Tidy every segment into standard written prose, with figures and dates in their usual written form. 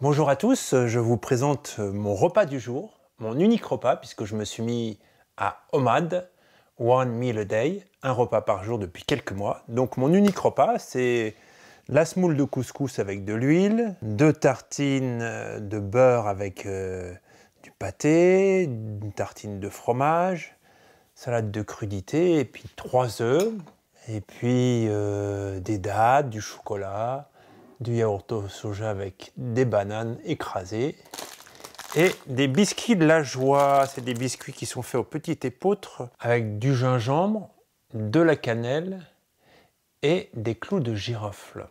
Bonjour à tous, je vous présente mon repas du jour, mon unique repas puisque je me suis mis à OMAD, One Meal a Day, un repas par jour depuis quelques mois. Donc mon unique repas, c'est la semoule de couscous avec de l'huile, 2 tartines de beurre avec du pâté, une tartine de fromage, salade de crudité et puis 3 œufs, et puis des dattes, du chocolat, du yaourt au soja avec des bananes écrasées et des biscuits de la joie. C'est des biscuits qui sont faits au petit épeautre avec du gingembre, de la cannelle et des clous de girofle.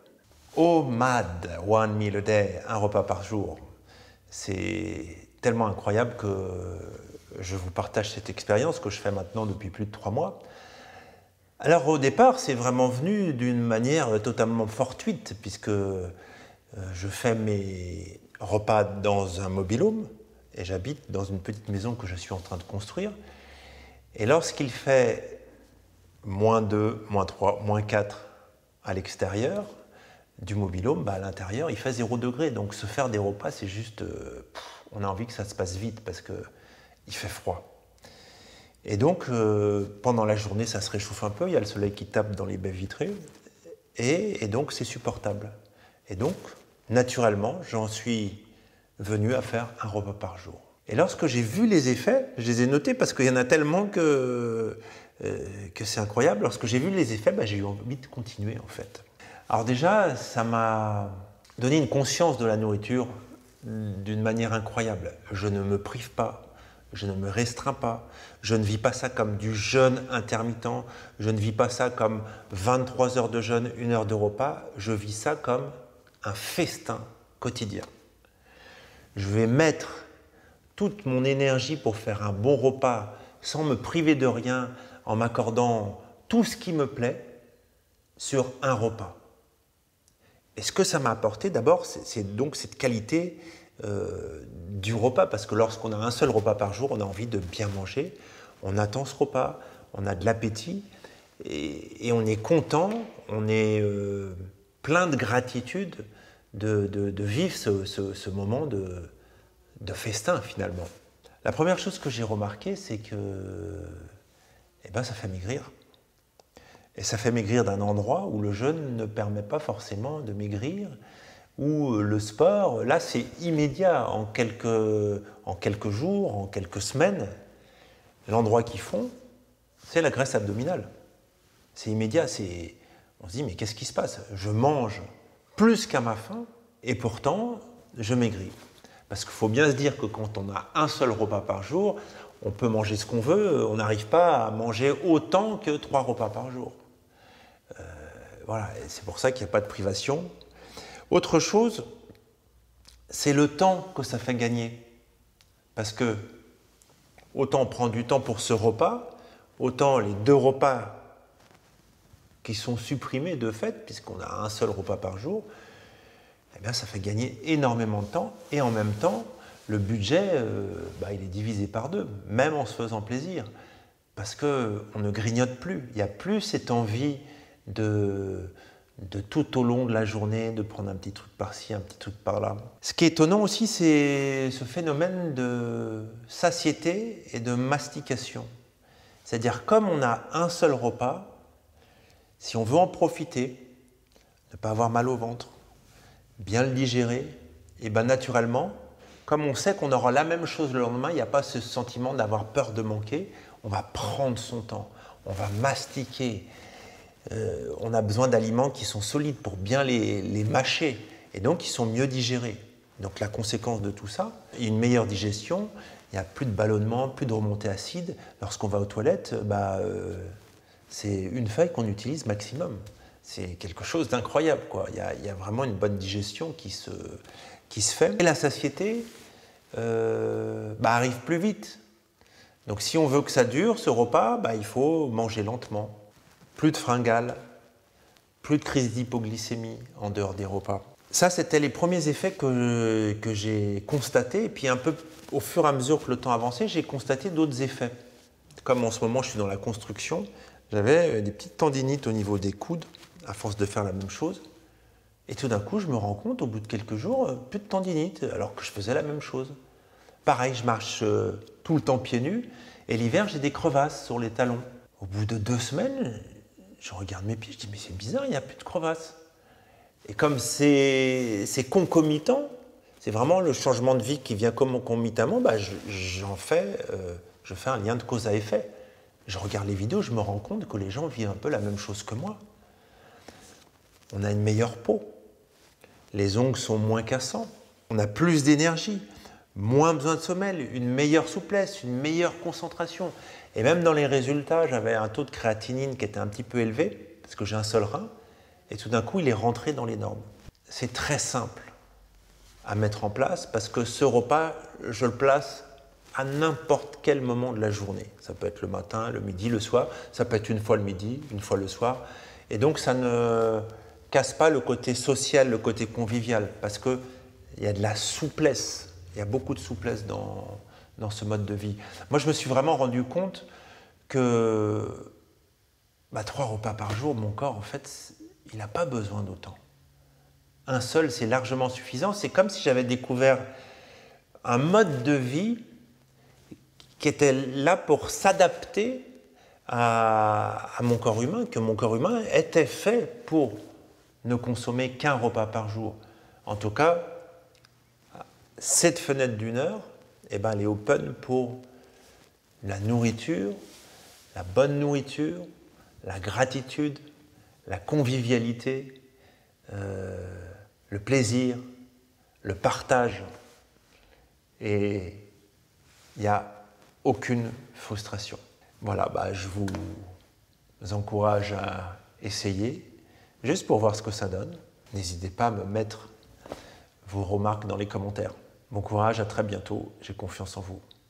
OMAD, One Meal a Day, un repas par jour. C'est tellement incroyable que je vous partage cette expérience que je fais maintenant depuis plus de 3 mois. Alors au départ, c'est vraiment venu d'une manière totalement fortuite, puisque je fais mes repas dans un mobil-home et j'habite dans une petite maison que je suis en train de construire. Et lorsqu'il fait -2, -3, -4 à l'extérieur du mobil-home, à l'intérieur, il fait 0 degré. Donc se faire des repas, c'est juste... on a envie que ça se passe vite parce qu'il fait froid. Et donc, pendant la journée, ça se réchauffe un peu, il y a le soleil qui tape dans les baies vitrées, et donc c'est supportable. Et donc, naturellement, j'en suis venu à faire un repas par jour. Et lorsque j'ai vu les effets, je les ai notés parce qu'il y en a tellement que c'est incroyable. Lorsque j'ai vu les effets, j'ai eu envie de continuer en fait. Alors déjà, ça m'a donné une conscience de la nourriture d'une manière incroyable. Je ne me prive pas. Je ne me restreins pas, je ne vis pas ça comme du jeûne intermittent, je ne vis pas ça comme 23 heures de jeûne, 1 heure de repas, je vis ça comme un festin quotidien. Je vais mettre toute mon énergie pour faire un bon repas sans me priver de rien, en m'accordant tout ce qui me plaît sur un repas. Et ce que ça m'a apporté d'abord, c'est donc cette qualité du repas, parce que lorsqu'on a un seul repas par jour, on a envie de bien manger, on attend ce repas, on a de l'appétit et on est content, on est plein de gratitude de vivre ce moment de festin finalement. La première chose que j'ai remarqué, c'est que ça fait maigrir. Et ça fait maigrir d'un endroit où le jeûne ne permet pas forcément de maigrir, où le sport, là c'est immédiat, en quelques jours, en quelques semaines, l'endroit qu'ils font, c'est la graisse abdominale. C'est immédiat, on se dit mais qu'est-ce qui se passe? Je mange plus qu'à ma faim et pourtant je maigris. Parce qu'il faut bien se dire que quand on a un seul repas par jour, on peut manger ce qu'on veut, on n'arrive pas à manger autant que 3 repas par jour. Voilà, c'est pour ça qu'il n'y a pas de privation. Autre chose, c'est le temps que ça fait gagner. Parce que autant on prend du temps pour ce repas, autant les 2 repas qui sont supprimés de fait, puisqu'on a un seul repas par jour, ça fait gagner énormément de temps. Et en même temps, le budget, il est divisé par 2, même en se faisant plaisir. Parce qu'on ne grignote plus. Il n'y a plus cette envie de tout au long de la journée, de prendre un petit truc par-ci, un petit truc par-là. Ce qui est étonnant aussi, c'est ce phénomène de satiété et de mastication. C'est-à-dire, comme on a un seul repas, si on veut en profiter, ne pas avoir mal au ventre, bien le digérer, et naturellement, comme on sait qu'on aura la même chose le lendemain, il n'y a pas ce sentiment d'avoir peur de manquer, on va prendre son temps, on va mastiquer. On a besoin d'aliments qui sont solides pour bien les mâcher et donc qui sont mieux digérés. Donc la conséquence de tout ça, une meilleure digestion, il n'y a plus de ballonnement, plus de remontée acide. Lorsqu'on va aux toilettes, c'est une feuille qu'on utilise maximum. C'est quelque chose d'incroyable, quoi. Il y a vraiment une bonne digestion qui se fait. Et la satiété arrive plus vite. Donc si on veut que ça dure, ce repas, il faut manger lentement. Plus de fringales, plus de crise d'hypoglycémie en dehors des repas. Ça, c'était les premiers effets que j'ai constatés. Et puis un peu au fur et à mesure que le temps avançait, j'ai constaté d'autres effets. Comme en ce moment, je suis dans la construction, j'avais des petites tendinites au niveau des coudes, à force de faire la même chose. Et tout d'un coup, je me rends compte, au bout de quelques jours, plus de tendinite, alors que je faisais la même chose. Pareil, je marche tout le temps pieds nus, et l'hiver, j'ai des crevasses sur les talons. Au bout de 2 semaines, je regarde mes pieds, je dis, mais c'est bizarre, il n'y a plus de crevasses. Et comme c'est concomitant, c'est vraiment le changement de vie qui vient concomitamment, bah, je fais un lien de cause à effet. Je regarde les vidéos, je me rends compte que les gens vivent un peu la même chose que moi. On a une meilleure peau, les ongles sont moins cassants, on a plus d'énergie, moins besoin de sommeil, une meilleure souplesse, une meilleure concentration. Et même dans les résultats, j'avais un taux de créatinine qui était un petit peu élevé, parce que j'ai un seul rein, et tout d'un coup, il est rentré dans les normes. C'est très simple à mettre en place, parce que ce repas, je le place à n'importe quel moment de la journée. Ça peut être le matin, le midi, le soir, ça peut être une fois le midi, une fois le soir. Et donc, ça ne casse pas le côté social, le côté convivial, parce qu'il y a de la souplesse, il y a beaucoup de souplesse dans ce mode de vie. Moi, je me suis vraiment rendu compte que 3 repas par jour, mon corps, en fait, il n'a pas besoin d'autant. Un seul, c'est largement suffisant. C'est comme si j'avais découvert un mode de vie qui était là pour s'adapter à mon corps humain, que mon corps humain était fait pour ne consommer qu'un repas par jour. En tout cas, cette fenêtre d'1 heure, elle est open pour la nourriture, la bonne nourriture, la gratitude, la convivialité, le plaisir, le partage. Et il n'y a aucune frustration. Voilà, je vous encourage à essayer, juste pour voir ce que ça donne. N'hésitez pas à me mettre vos remarques dans les commentaires. Bon courage, à très bientôt, j'ai confiance en vous.